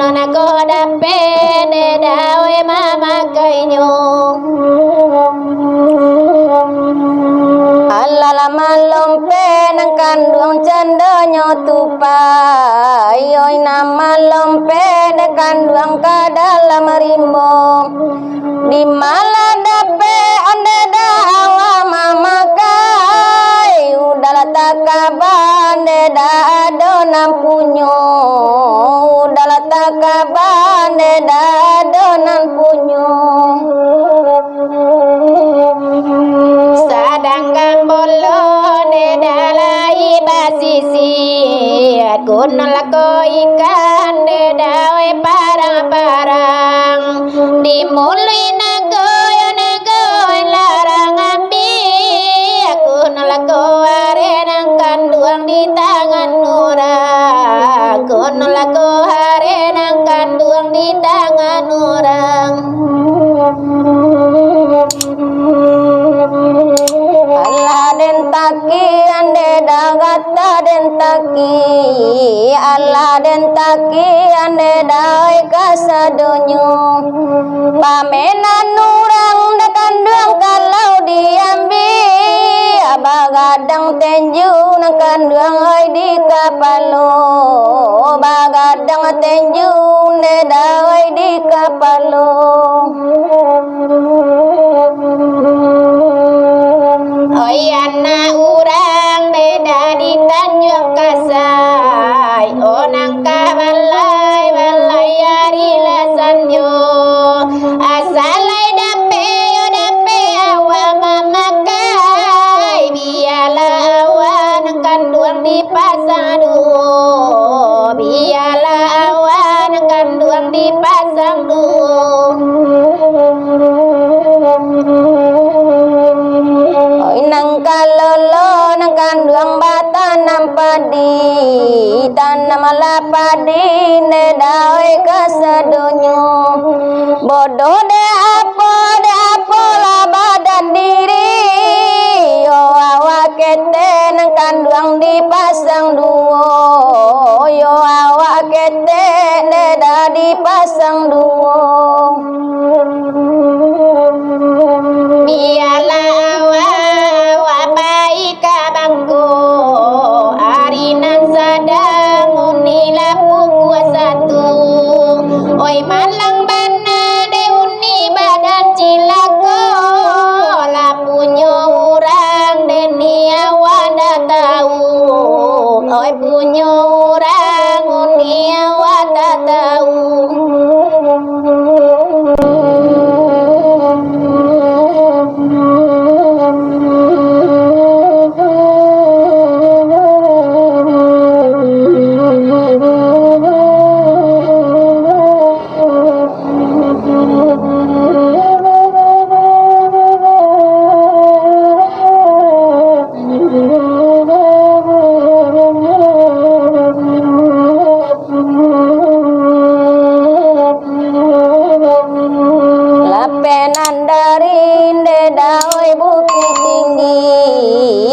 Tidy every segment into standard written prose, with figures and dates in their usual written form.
nona ko dape de dawe mama kainyo alala malompe nang kandung cendonyo tupai oi nama lompe de kandung ka dalam rimbo di maladape ande dawa mama kai udala takabande da adonam punyo udala takabande da adonam punyo sadangkan bolo de dalai basisi kun lako ikan de dawe parang-parang dimulai nagoy larang ambi aku nolako arenang kanduang di tangan orang aku nolako arenang kanduang di tangan orang Allah den taki ande dagata den taki Allah den taki ande dai kasadonyo pamenan nurang da kandung kalau diambil bagadang tenju nang kandung oi di kapalo bagadang tenju ne dai di kapalo oi anak urang beda di Tanjung Kasai onang kabalai balai ari lasanyo asalai dape yo dape awa mama kai biala awa nang kanduang di pasang duo biala awa nang kanduang di pasang duo nang kalolo nang kandung batanam padi tanam lapadi ne dawe kasadonyo bodoh de apo la badan diri yo awak kete nang kandung dipasang duo yo awak kete ne da dipasang duo biala arinan sadang unila pukua satu oi malang bana de uni badan cilako lapunyo urang de niawa da tahu oi punyo urang uniawa da tahu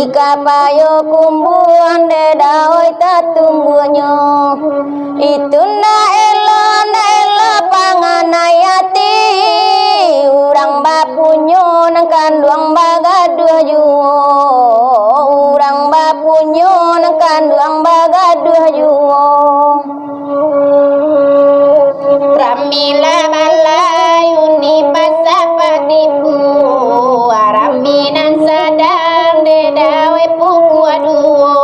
kapayo kumbuan de daoi tatumbuanyo itu na elo panganayati urang bapunyo nang kanduang bagaduh juo urang bapunyo nang kanduang bagaduh juo pramila balai uni pasapadipu araminan sadang de dawe pukua duo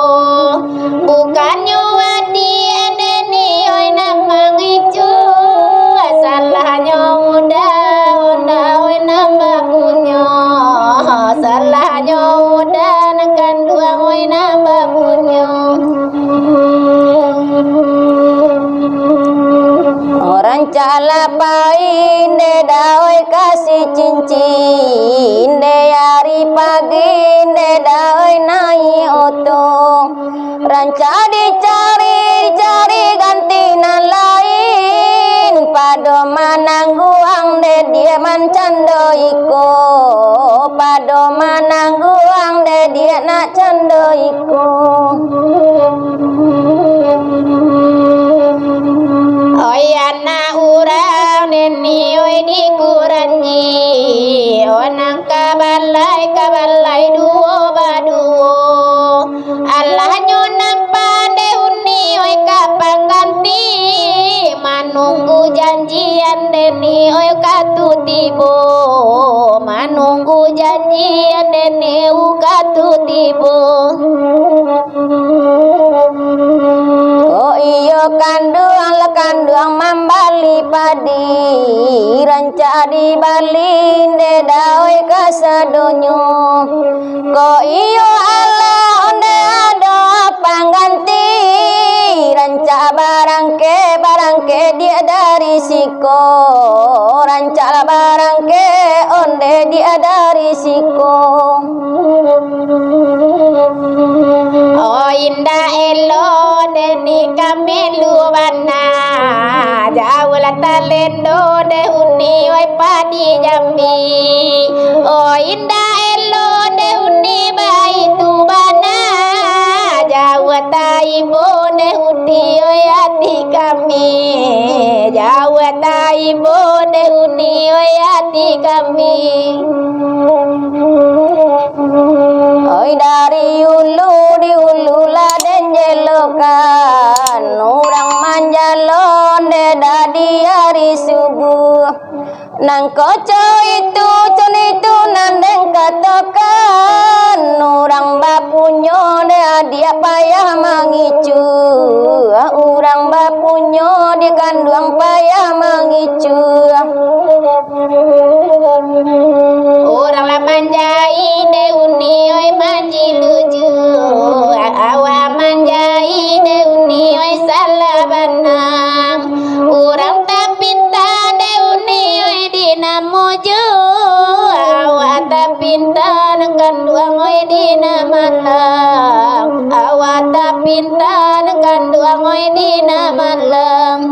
bukannya wadi adeni oi namang icu salahnya udah oi nambah punyo salahnya udah nakan dua oi nambah punyo orang cala pain de dawe kasih cincin de hari pagi de dawe naik oto ranca dicari ganti nan lain pado manangguang de dia mancando iko pado manangguang de dia nak cando iko oyan onang kabalai duo baduo Allah nyonang pande uni oi kapang ganti manunggu janjian deni oi katu tibo manunggu janjian deni ukatu tibo oh iyo kanduang mambali padi ranca di balin de daoi kasadonyo ko iyo ala onde ado pangganti ranca barangke dia dari siko ranca barangke onde dia dari siko oh indah elo deni kamelu bana jauh talendo de uni oi padi jambi oh indah elo de uni bai tu bana jauh taibo de uni oi hati kami jauh taibo de uni oi hati kami oi dari ulu di ulu laden jelokan orang manjalon de dadi hari subuh nang koco itu nandeng katokan orang bapunyo de dia payah mangicu orang bapunyo di kanduang payah mangicu orang la manjai de uni oi manji luju awa manjai de uni oi salabanang orang tapinta de uni oi dinamojo awa tapinta nang kanduang oi dinamalang awa tapinta nang kanduang oi dinamalang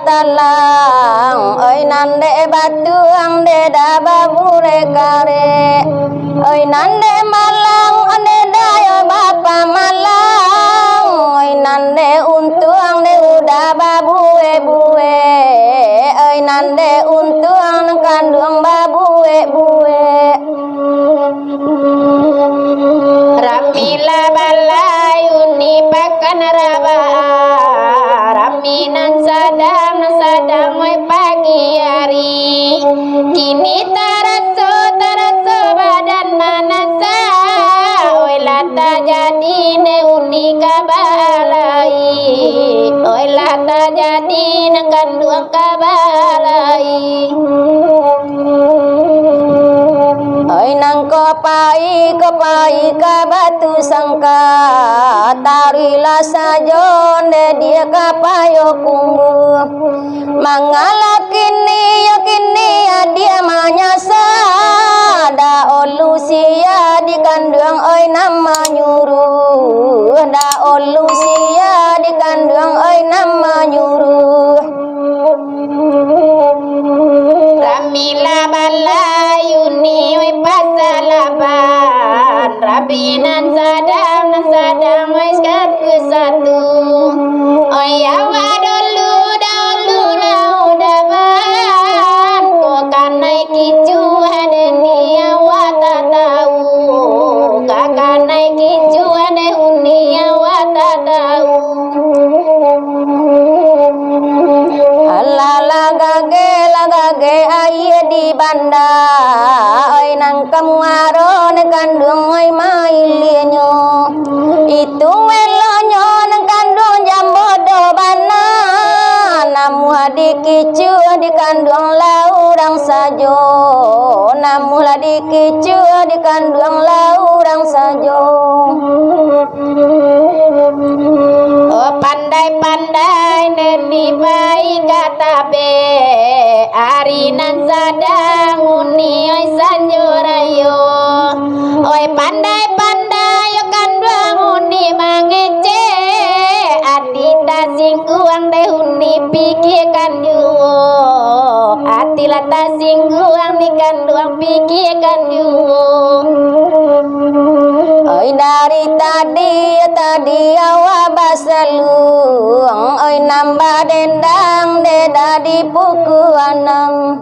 talang oi nande batuang de dababure kare oi nande malang ande dayo bapa malang oi nande untuang de uda babue bue oi nande untuang kandung babue bue ramila balai uni pakan raba raminan sadang oi pagi hari kini taraso badan manasa oi lata jadi ne uni kabalai oi lata jadi ne kanduang kabalai oi nang kopai ka batu sangka tarilah sajon de dia kapayo kumbu mangala kini dia manyasa da olusia di kanduang oi nama nyuruh da olusia di kanduang oi nama nyuruh ramila balayuni oi pasalaban rabinan sadang oi sekat ke satu oi awa dulu laudaban kok kanai kicu hadeni awa tak tahu kakanai kicu ade uni awa tak tahu lagage aye di banda oi nang kamuaro ne kandung oi mailienyo itu welonyo nang kandung jambodo bana namu hadi dikicu di kandung laurang sajo, namulah dikicu di kandung laurang sajo. Oh pandai-pandai nebi baik kata be, arinan sadang uni oi sanjurayo. Oi pandai-pandai yo kandung uni mangece, adita singguang deh uni pikirkan juo, atilah ta singguang di kandung pikirkan juo. Oi dari tadi awak basaluang, oi nambah dendang deda di puku anam,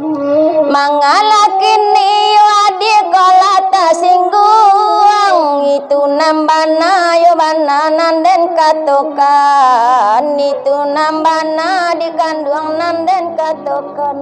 mangalah kini yo adik kolata singguang, itu nambana yo bananan den katokan, itu nambana di kandung nan den katokan.